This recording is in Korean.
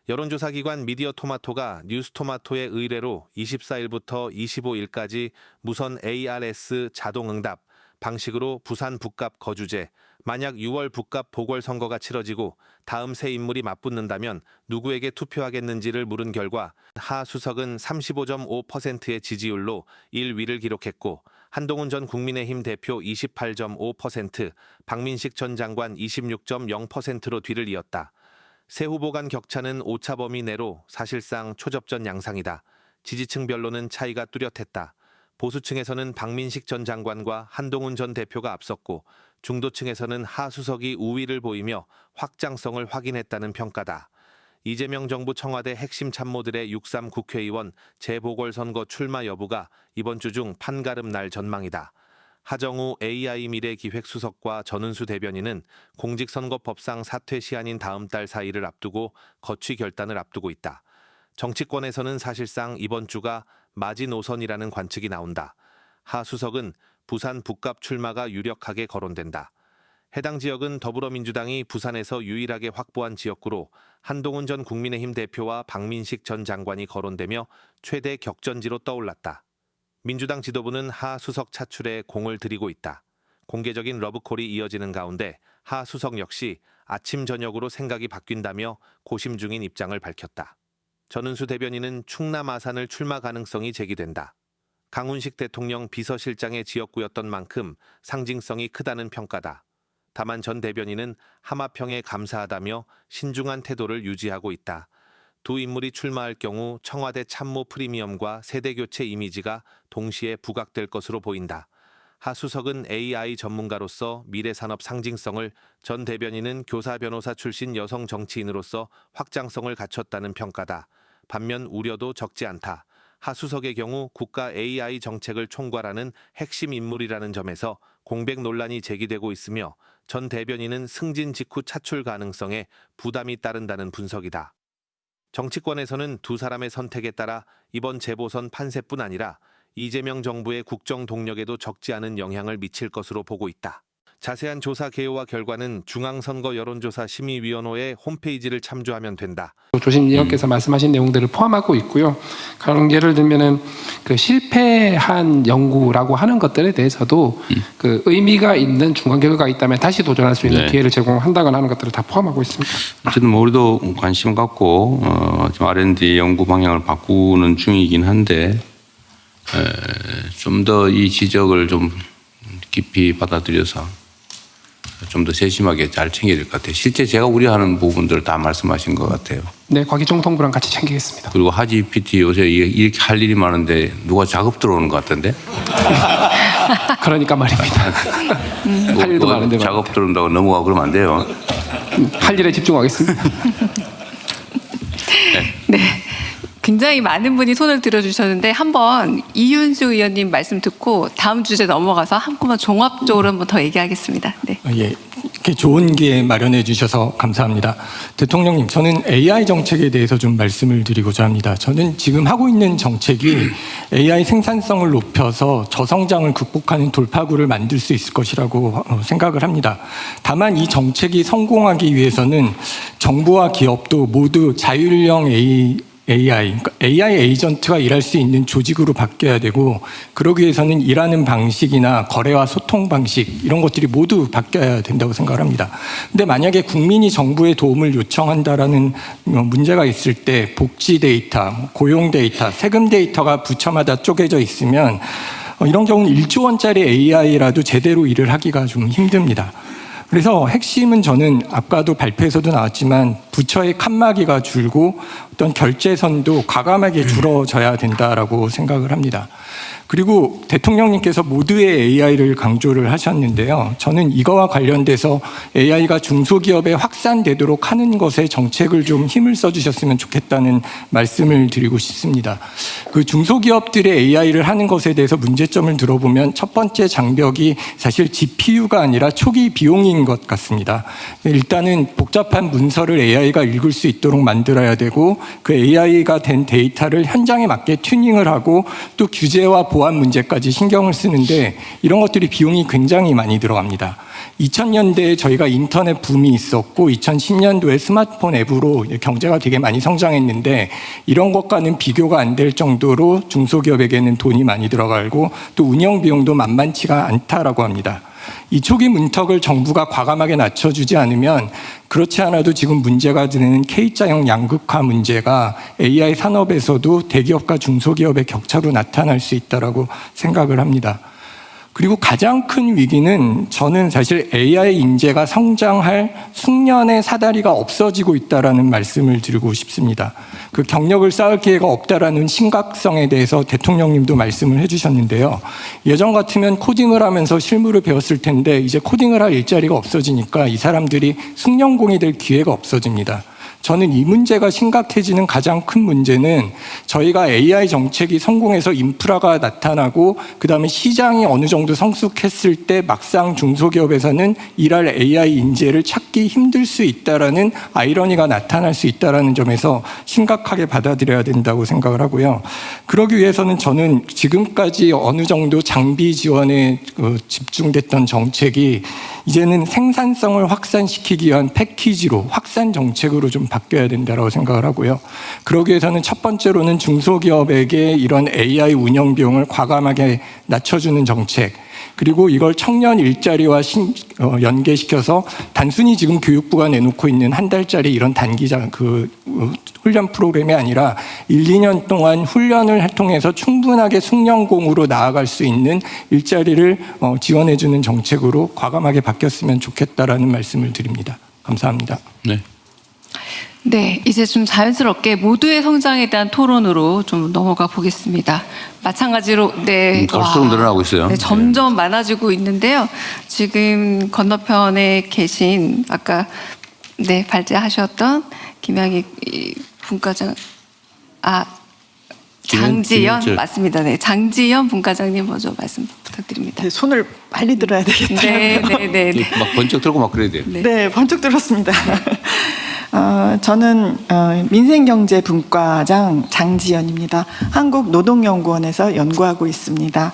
여론조사기관 미디어토마토가 뉴스토마토의 의뢰로 24일부터 25일까지 무선 ARS 자동응답 방식으로 부산 북갑 거주제, 만약 6월 북갑 보궐선거가 치러지고 다음 새 인물이 맞붙는다면 누구에게 투표하겠는지를 물은 결과 하 수석은 35.5%의 지지율로 1위를 기록했고 한동훈 전 국민의힘 대표 28.5%, 박민식 전 장관 26.0%로 뒤를 이었다. 세 후보 간 격차는 오차 범위 내로 사실상 초접전 양상이다. 지지층별로는 차이가 뚜렷했다. 보수층에서는 박민식 전 장관과 한동훈 전 대표가 앞섰고 중도층에서는 하 수석이 우위를 보이며 확장성을 확인했다는 평가다. 이재명 정부 청와대 핵심 참모들의 6.3 국회의원 재보궐선거 출마 여부가 이번 주 중 판가름 날 전망이다. 하정우 AI 미래기획수석과 전은수 대변인은 공직선거법상 사퇴 시한인 다음 달 4일을 앞두고 거취 결단을 앞두고 있다. 정치권에서는 사실상 이번 주가 마지노선이라는 관측이 나온다. 하 수석은 부산 북갑 출마가 유력하게 거론된다. 해당 지역은 더불어민주당이 부산에서 유일하게 확보한 지역구로 한동훈 전 국민의힘 대표와 박민식 전 장관이 거론되며 최대 격전지로 떠올랐다. 민주당 지도부는 하 수석 차출에 공을 들이고 있다. 공개적인 러브콜이 이어지는 가운데 하 수석 역시 아침 저녁으로 생각이 바뀐다며 고심 중인 입장을 밝혔다. 전은수 대변인은 충남 아산을 출마 가능성이 제기된다. 강훈식 대통령 비서실장의 지역구였던 만큼 상징성이 크다는 평가다. 다만 전 대변인은 하마평에 감사하다며 신중한 태도를 유지하고 있다. 두 인물이 출마할 경우 청와대 참모 프리미엄과 세대교체 이미지가 동시에 부각될 것으로 보인다. 하 수석은 AI 전문가로서 미래산업 상징성을, 전 대변인은 교사 변호사 출신 여성 정치인으로서 확장성을 갖췄다는 평가다. 반면 우려도 적지 않다. 하 수석의 경우 국가 AI 정책을 총괄하는 핵심 인물이라는 점에서 공백 논란이 제기되고 있으며 전 대변인은 승진 직후 차출 가능성에 부담이 따른다는 분석이다. 정치권에서는 두 사람의 선택에 따라 이번 재보선 판세뿐 아니라 이재명 정부의 국정 동력에도 적지 않은 영향을 미칠 것으로 보고 있다. 자세한 조사 개요와 결과는 중앙선거 여론조사 심의위원회의 홈페이지를 참조하면 된다. 조심위원께서 말씀하신 내용들을 포함하고 있고요. 가령 예를 들면은 그 실패한 연구라고 하는 것들에 대해서도 그 의미가 있는 중간 결과가 있다면 다시 도전할 수 있는 기회를 제공한다거나 하는 것들을 다 포함하고 있습니다. 어쨌든 뭐 우리도 관심 갖고 지금 R&D 연구 방향을 바꾸는 중이긴 한데 좀 더 이 지적을 좀 깊이 받아들여서 좀 더 세심하게 잘 챙겨야 될 것 같아요. 실제 제가 우려하는 부분들을 다 말씀하신 것 같아요. 네, 과기정통부랑 같이 챙기겠습니다. 그리고 하지PT 요새 이렇게 할 일이 많은데 누가 작업 들어오는 것 같던데? 그러니까 말입니다. 할 일도 많은데 작업 들어온다고 넘어가 그러면 안 돼요. 할 일에 집중하겠습니다. 네. 굉장히 많은 분이 손을 들어주셨는데 한번 이윤수 의원님 말씀 듣고 다음 주제 넘어가서 한꺼번에 종합적으로 한번 더 얘기하겠습니다. 네. 예, 이렇게 좋은 기회 마련해 주셔서 감사합니다. 대통령님, 저는 AI 정책에 대해서 좀 말씀을 드리고자 합니다. 저는 지금 하고 있는 정책이 AI 생산성을 높여서 저성장을 극복하는 돌파구를 만들 수 있을 것이라고 생각을 합니다. 다만 이 정책이 성공하기 위해서는 정부와 기업도 모두 자율형 그러니까 AI 에이전트가 일할 수 있는 조직으로 바뀌어야 되고, 그러기 위해서는 일하는 방식이나 거래와 소통 방식 이런 것들이 모두 바뀌어야 된다고 생각을 합니다. 근데 만약에 국민이 정부의 도움을 요청한다라는 문제가 있을 때 복지 데이터, 고용 데이터, 세금 데이터가 부처마다 쪼개져 있으면 이런 경우는 1조 원짜리 AI라도 제대로 일을 하기가 좀 힘듭니다. 그래서 핵심은 저는 아까도 발표에서도 나왔지만 부처의 칸막이가 줄고 어떤 결제선도 과감하게 줄어져야 된다라고 생각을 합니다. 그리고 대통령님께서 모두의 AI를 강조를 하셨는데요. 저는 이거와 관련돼서 AI가 중소기업에 확산되도록 하는 것에 정책을 좀 힘을 써주셨으면 좋겠다는 말씀을 드리고 싶습니다. 그 중소기업들의 AI를 하는 것에 대해서 문제점을 들어보면 첫 번째 장벽이 사실 GPU가 아니라 초기 비용인 것 같습니다. 일단은 복잡한 문서를 AI가 읽을 수 있도록 만들어야 되고, 그 AI가 된 데이터를 현장에 맞게 튜닝을 하고 또 규제와 보안 문제까지 신경을 쓰는데 이런 것들이 비용이 굉장히 많이 들어갑니다. 2000년대에 저희가 인터넷 붐이 있었고 2010년도에 스마트폰 앱으로 경제가 되게 많이 성장했는데 이런 것과는 비교가 안 될 정도로 중소기업에게는 돈이 많이 들어가고 또 운영 비용도 만만치가 않다라고 합니다. 이 초기 문턱을 정부가 과감하게 낮춰주지 않으면 그렇지 않아도 지금 문제가 되는 K자형 양극화 문제가 AI 산업에서도 대기업과 중소기업의 격차로 나타날 수 있다고 생각을 합니다. 그리고 가장 큰 위기는 저는 사실 AI 인재가 성장할 숙련의 사다리가 없어지고 있다는 말씀을 드리고 싶습니다. 그 경력을 쌓을 기회가 없다라는 심각성에 대해서 대통령님도 말씀을 해주셨는데요. 예전 같으면 코딩을 하면서 실무를 배웠을 텐데 이제 코딩을 할 일자리가 없어지니까 이 사람들이 숙련공이 될 기회가 없어집니다. 저는 이 문제가 심각해지는 가장 큰 문제는 저희가 AI 정책이 성공해서 인프라가 나타나고 그다음에 시장이 어느 정도 성숙했을 때 막상 중소기업에서는 일할 AI 인재를 찾기 힘들 수 있다라는 아이러니가 나타날 수 있다라는 점에서 심각하게 받아들여야 된다고 생각을 하고요. 그러기 위해서는 저는 지금까지 어느 정도 장비 지원에 집중됐던 정책이 이제는 생산성을 확산시키기 위한 패키지로 확산 정책으로 좀 바뀌어야 된다고 생각을 하고요. 그러기 위해서는 첫 번째로는 중소기업에게 이런 AI 운영 비용을 과감하게 낮춰주는 정책, 그리고 이걸 청년 일자리와 연계시켜서 단순히 지금 교육부가 내놓고 있는 한 달짜리 이런 단기 훈련 프로그램이 아니라 1, 2년 동안 훈련을 통해서 충분하게 숙련공으로 나아갈 수 있는 일자리를 지원해주는 정책으로 과감하게 바뀌었으면 좋겠다라는 말씀을 드립니다. 감사합니다. 네. 네, 이제 좀 자연스럽게 모두의 성장에 대한 토론으로 좀 넘어가 보겠습니다. 마찬가지로 갈수록 늘어나고 있어요. 네, 점점 많아지고 있는데요. 지금 건너편에 계신 아까 발제하셨던 김양희 분과장 장지연 맞습니다. 네, 장지연 분과장님 먼저 말씀 부탁드립니다. 네, 손을 빨리 들어야 되겠더라고요. 네. 막 번쩍 들고 막 그래야 돼요. 네, 번쩍 들었습니다. 저는 민생경제분과장 장지연입니다. 한국노동연구원에서 연구하고 있습니다.